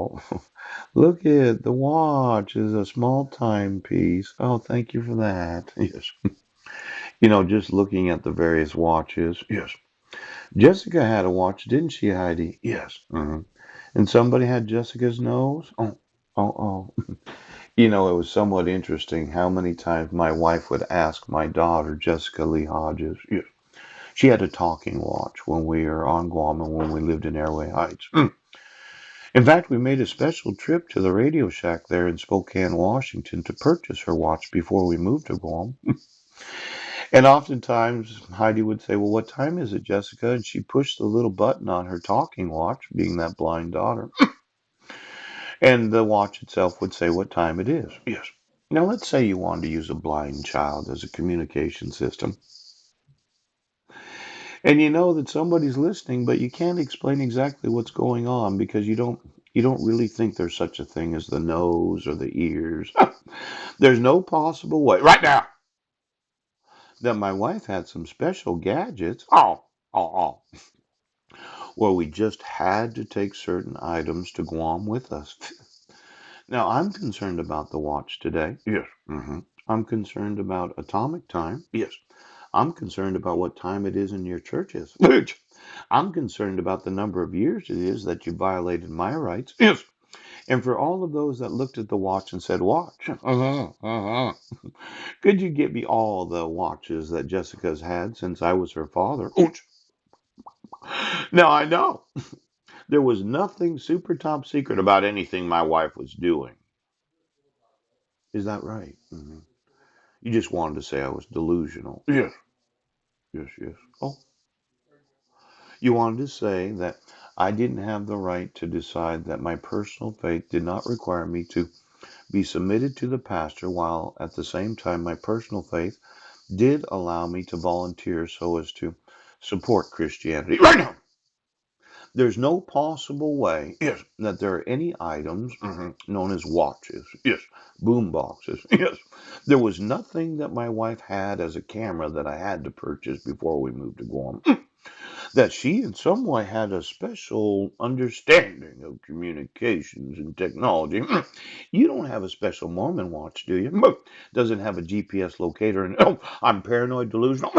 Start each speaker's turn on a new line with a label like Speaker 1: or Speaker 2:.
Speaker 1: Oh, look at the watch is a small timepiece. Oh, thank you for that. Yes. Just looking at the various watches. Yes. Jessica had a watch, didn't she, Heidi? Yes. And somebody had Jessica's nose? Oh. It was somewhat interesting how many times my wife would ask my daughter, Jessica Lee Hodges. Yes. She had a talking watch when we were on Guam and when we lived in Airway Heights. In fact, we made a special trip to the Radio Shack there in Spokane, Washington to purchase her watch before we moved to Guam. And oftentimes Heidi would say, "Well, what time is it, Jessica?" And she pushed the little button on her talking watch, being that blind daughter, and the watch itself would say what time it is. Yes. Now, let's say you wanted to use a blind child as a communication system, and you know that somebody's listening, but you can't explain exactly what's going on because you don't really think there's such a thing as the nose or the ears. There's no possible way right now that my wife had some special gadgets. Oh, where we just had to take certain items to Guam with us. Now, I'm concerned about the watch today. Yes. I'm concerned about atomic time. Yes. I'm concerned about what time it is in your churches. I'm concerned about the number of years it is that you violated my rights. Yes. And for all of those that looked at the watch and said, "Watch, could you get me all the watches that Jessica's had since I was her father?" Ouch. Now I know there was nothing super top secret about anything my wife was doing. Is that right? You just wanted to say I was delusional. Yes, yes. Oh, you wanted to say that I didn't have the right to decide that my personal faith did not require me to be submitted to the pastor, while at the same time my personal faith did allow me to volunteer so as to support Christianity. Right now, there's no possible way, yes, that there are any items known as watches, yes, boom boxes, yes. There was nothing that my wife had as a camera that I had to purchase before we moved to Guam. That she in some way had a special understanding of communications and technology. You don't have a special Mormon watch, do you? Doesn't have a GPS locator and oh, I'm paranoid delusional.